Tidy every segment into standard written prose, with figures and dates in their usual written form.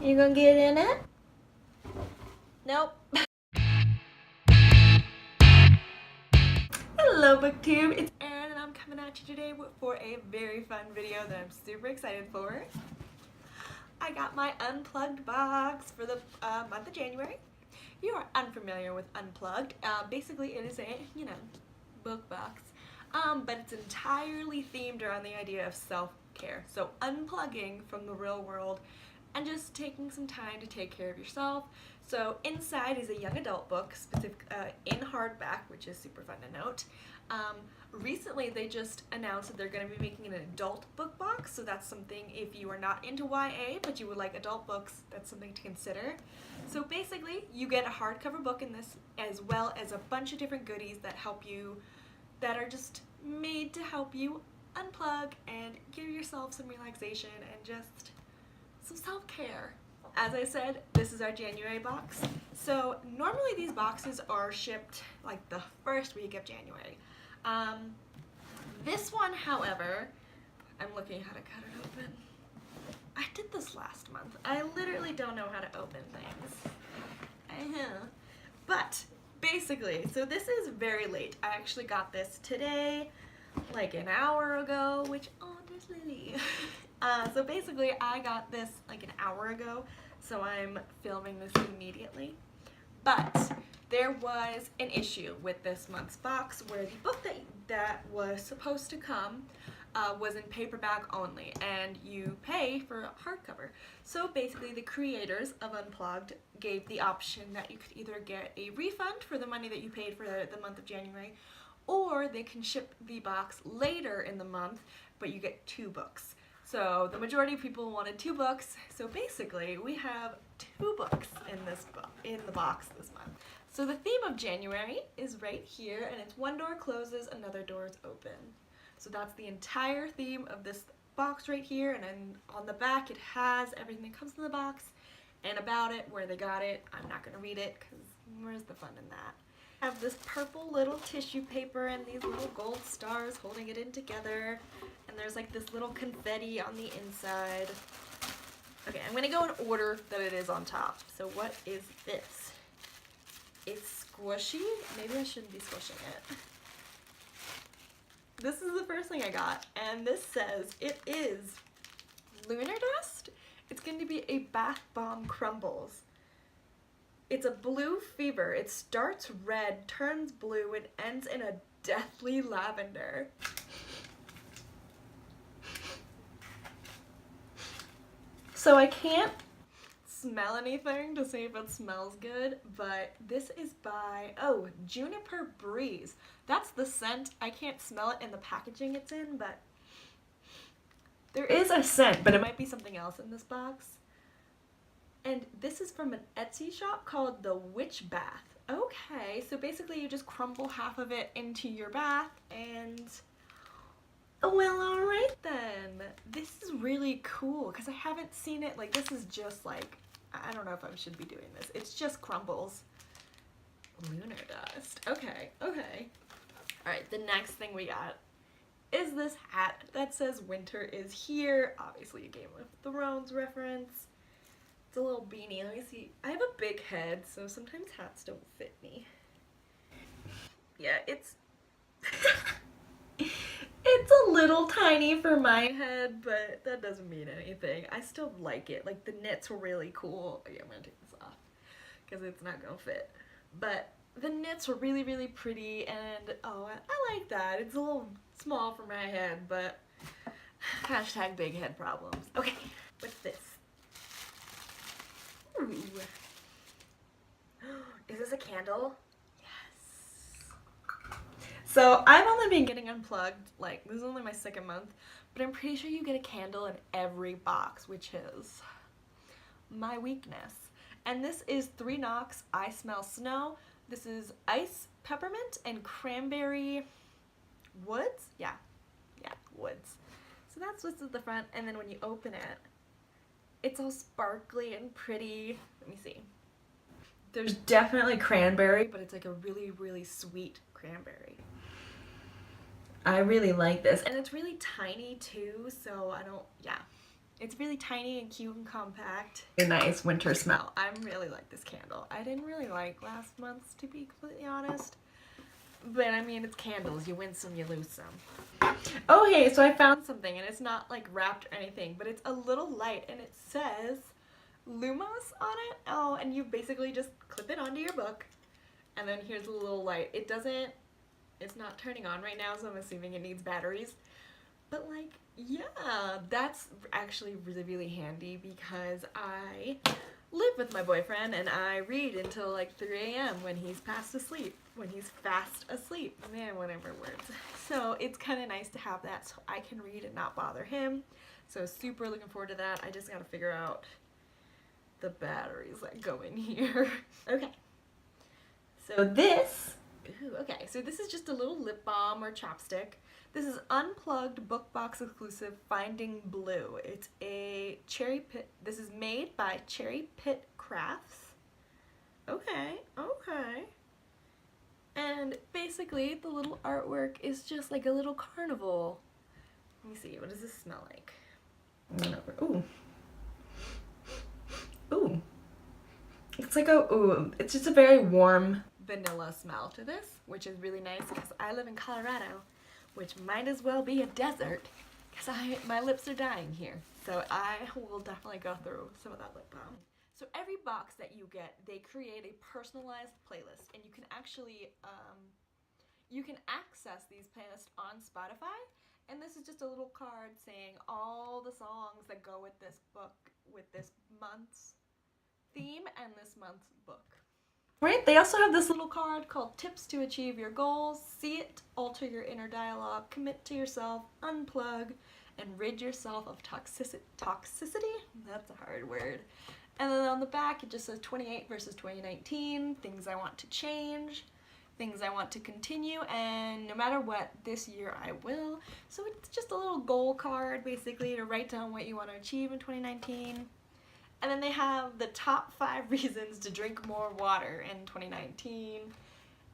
You gonna get in it? Nope. Hello booktube, it's Erin and I'm coming at you today for a very fun video that I'm super excited for. I got my Unplugged box for the month of January. If you are unfamiliar with Unplugged, basically it is a, book box. But it's entirely themed around the idea of self-care. So unplugging from the real world and just taking some time to take care of yourself. So inside is a young adult book, in hardback, which is super fun to note. Recently they just announced that they're going to be making an adult book box, so that's something if you are not into YA but you would like adult books, that's something to consider. So basically you get a hardcover book in this as well as a bunch of different goodies that are just made to help you unplug and give yourself some relaxation and just some self-care. As I said, this is our January box. So normally these boxes are shipped like the first week of January. This one, however, I'm looking how to cut it open. I did this last month. I literally don't know how to open things. But basically, so this is very late. I actually got this today, like an hour ago, which, oh, there's Lily. So basically I got this like an hour ago, so I'm filming this immediately. But there was an issue with this month's box where the book that was supposed to come was in paperback only, and you pay for hardcover. So basically the creators of Unplugged gave the option that you could either get a refund for the money that you paid for the month of January, or they can ship the box later in the month, but you get 2 books. So the majority of people wanted 2 books, so basically we have 2 books in the box this month. So the theme of January is right here, and it's one door closes, another door is open. So that's the entire theme of this box right here, and then on the back it has everything that comes in the box and about it, where they got it. I'm not going to read it because where's the fun in that? I have this purple little tissue paper and these little gold stars holding it in together, and there's like this little confetti on the inside. Okay, I'm going to go in order that it is on top. So what is this? It's squishy? Maybe I shouldn't be squishing it. This is the first thing I got, and this says it is lunar dust. It's going to be a bath bomb crumbles. It's a blue fever. It starts red, turns blue, and ends in a deathly lavender. So I can't smell anything to see if it smells good, but this is by, oh, Juniper Breeze. That's the scent. I can't smell it in the packaging it's in, but there is a scent, but it might be something else in this box. And this is from an Etsy shop called The Witch Bath. Okay, so basically you just crumble half of it into your bath and, well, alright then. This is really cool because I haven't seen it, like this is just like, I don't know if I should be doing this. It's just crumbles. Lunar dust. Okay, okay. Alright, the next thing we got is this hat that says winter is here. Obviously a Game of Thrones reference. It's a little beanie. Let me see. I have a big head, so sometimes hats don't fit me. Yeah, it's it's a little tiny for my head, but that doesn't mean anything. I still like it. Like, the knits were really cool. Okay, I'm gonna take this off because it's not gonna fit. But the knits were really, really pretty, and oh, I like that. It's a little small for my head, but hashtag big head problems. Okay, what's this? Ooh. Is this a candle? So I've only been getting Unplugged, like this is only my 2nd month, but I'm pretty sure you get a candle in every box, which is my weakness. And this is 3 Knocks, I Smell Snow. This is ice, peppermint, and cranberry woods? Yeah, woods. So that's what's at the front, and then when you open it, it's all sparkly and pretty. Let me see. There's definitely cranberry, but it's like a really, really sweet cranberry. I really like this, and it's really tiny too, so yeah. It's really tiny and cute and compact. A nice winter smell. I really like this candle. I didn't really like last month's, to be completely honest. But I mean, it's candles. You win some, you lose some. Oh hey, so I found something, and it's not like wrapped or anything, but it's a little light, and it says Lumos on it. Oh, and you basically just clip it onto your book, and then here's a little light. It's not turning on right now, so I'm assuming it needs batteries. But like, yeah, that's actually really, really handy because I live with my boyfriend and I read until like 3 a.m. when he's fast asleep. Man, whatever words. So it's kind of nice to have that so I can read and not bother him. So super looking forward to that. I just gotta figure out the batteries that go in here. Okay. So this is just a little lip balm or chapstick. This is Unplugged book box exclusive Finding Blue. It's a Cherry Pit. This is made by Cherry Pit Crafts. Okay. And basically the little artwork is just like a little carnival. Let me see, what does this smell like? Ooh. Ooh. It's like it's just a very warm vanilla smell to this, which is really nice because I live in Colorado, which might as well be a desert because my lips are dying here. So I will definitely go through some of that lip balm. So every box that you get, they create a personalized playlist, and you can actually access these playlists on Spotify. And this is just a little card saying all the songs that go with this book, with this month's theme and this month's book. Right, they also have this little card called Tips to Achieve Your Goals. See it, alter your inner dialogue, commit to yourself, unplug, and rid yourself of toxicity? That's a hard word. And then on the back it just says 28 versus 2019, things I want to change, things I want to continue, and no matter what, this year I will. So it's just a little goal card basically to write down what you want to achieve in 2019. And then they have the top 5 reasons to drink more water in 2019.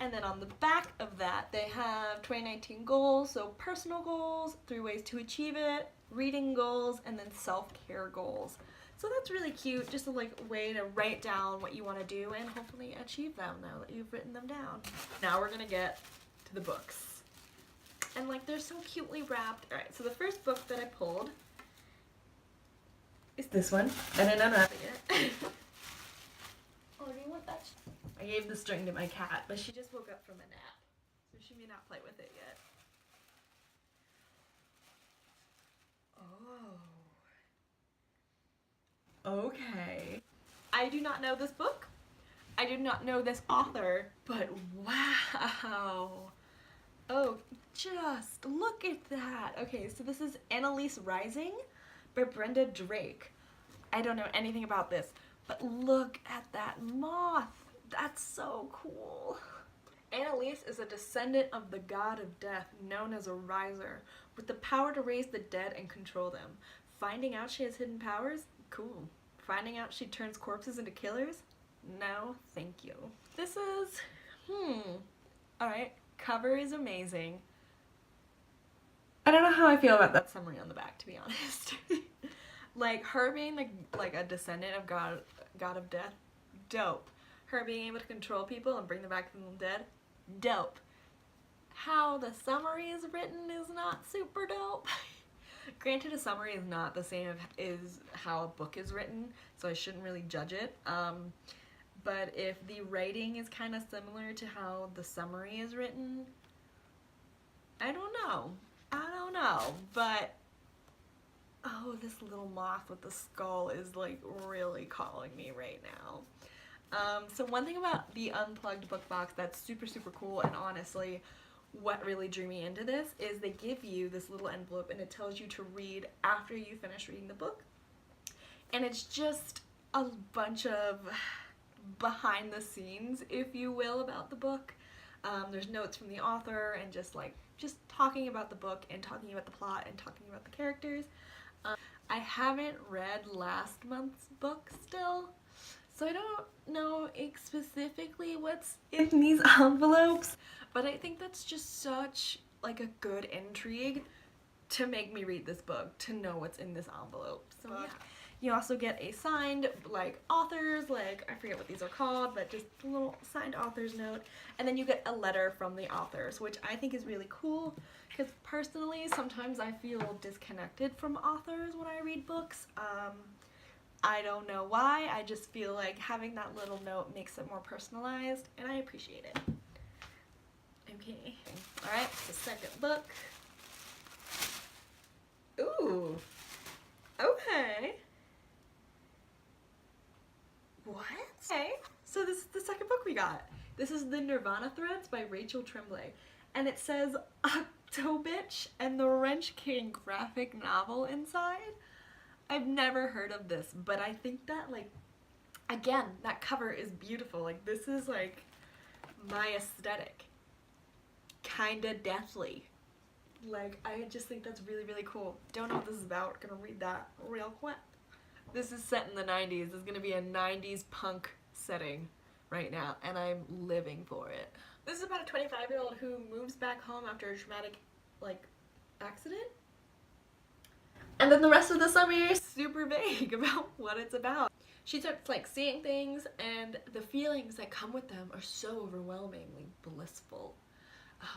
And then on the back of that, they have 2019 goals, so personal goals, 3 ways to achieve it, reading goals, and then self-care goals. So that's really cute, just a way to write down what you want to do and hopefully achieve them now that you've written them down. Now we're gonna get to the books. And they're so cutely wrapped. Alright, so the first book that I pulled is this one. I didn't unwrap it yet. Oh, do you want that? I gave the string to my cat, but she just woke up from a nap, so she may not play with it yet. Oh. Okay. I do not know this book. I do not know this author, but wow. Oh, just look at that. Okay, so this is Annalise Rising by Brenda Drake. I don't know anything about this, but look at that moth. That's so cool. Annalise is a descendant of the god of death known as a riser, with the power to raise the dead and control them. Finding out she has hidden powers? Cool. Finding out she turns corpses into killers? No, thank you. This is, alright, cover is amazing. I don't know how I feel about that summary on the back, to be honest. Her being a descendant of god of death, dope. Her being able to control people and bring them back from the dead, dope. How the summary is written is not super dope. Granted, a summary is not the same as how a book is written, so I shouldn't really judge it. But if the writing is kind of similar to how the summary is written, I don't know, but oh, this little moth with the skull is really calling me right now. So one thing about the Unplugged book box that's super, super cool, and honestly what really drew me into this, is they give you this little envelope and it tells you to read after you finish reading the book. And it's just a bunch of behind the scenes, if you will, about the book. There's notes from the author and just talking about the book and talking about the plot and talking about the characters. I haven't read last month's book still, so I don't know specifically what's in these envelopes, but I think that's just such a good intrigue. to make me read this book, to know what's in this envelope. So yeah. You also get a signed, like, authors, like, I forget what these are called, but just a little signed author's note. And then you get a letter from the authors, which I think is really cool, because personally, sometimes I feel disconnected from authors when I read books. I don't know why, I just feel like having that little note makes it more personalized, and I appreciate it. Okay, alright, the second book. Ooh, okay. What? Okay, so this is the second book we got. This is the Nirvana Threads by Rachel Tremblay. And it says Octobitch and the Wrench King graphic novel inside. I've never heard of this, but I think that, like, again, that cover is beautiful. Like, this is, like, my aesthetic. Kinda deathly. Like, I just think that's really, really cool. Don't know what this is about. Gonna read that real quick. This is set in the 90s. It's gonna be a 90s punk setting right now, and I'm living for it. This is about a 25-year-old who moves back home after a traumatic, like, accident. And then the rest of the summary is super vague about what it's about. She starts, like, seeing things, and the feelings that come with them are so overwhelmingly blissful.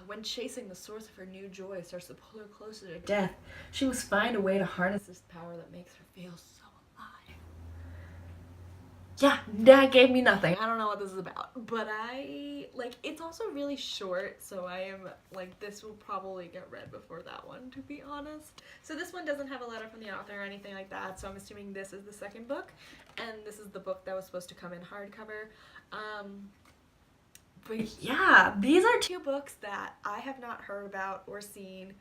When chasing the source of her new joy starts to pull her closer to death, she must find a way to harness this power that makes her feel so alive. Yeah, that gave me nothing. I don't know what this is about, but it's also really short, so I am, like, this will probably get read before that one, to be honest. So this one doesn't have a letter from the author or anything like that, so I'm assuming this is the second book, and this is the book that was supposed to come in hardcover. But yeah, these are two books that I have not heard about or seen,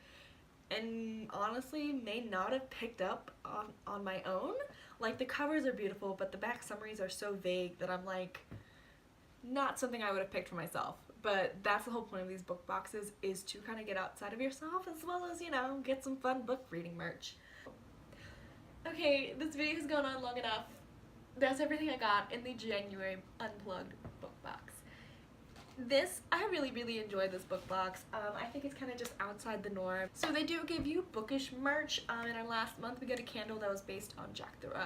and honestly may not have picked up on my own. Like, the covers are beautiful, but the back summaries are so vague that I'm like, not something I would have picked for myself. But that's the whole point of these book boxes, is to kind of get outside of yourself, as well as, you know, get some fun book reading merch. Okay, this video has gone on long enough. That's everything I got in the January Unplugged book box. I really, really enjoyed this book box. I think it's kind of just outside the norm. So they do give you bookish merch. In our last month, we got a candle that was based on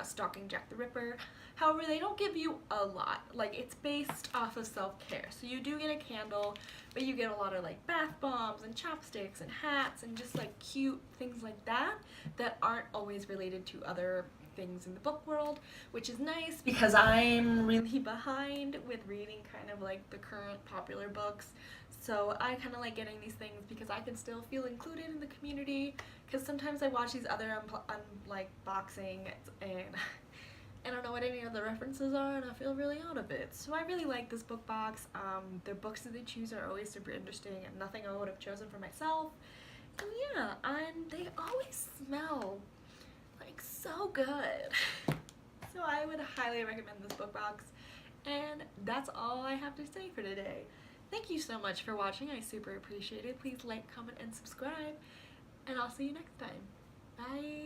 stalking Jack the Ripper. However, they don't give you a lot. Like, it's based off of self-care. So you do get a candle, but you get a lot of, like, bath bombs and chopsticks and hats and just, like, cute things like that that aren't always related to other things in the book world, which is nice because I'm really behind with reading kind of like the current popular books. So I kind of like getting these things because I can still feel included in the community, because sometimes I watch these other boxing and I don't know what any of the references are, and I feel really out of it. So I really like this book box. The books that they choose are always super interesting and nothing I would have chosen for myself. And yeah, and they always smell like so good. So I would highly recommend this book box. And that's all I have to say for today. Thank you so much for watching. I super appreciate it. Please like, comment, and subscribe. And I'll see you next time. Bye.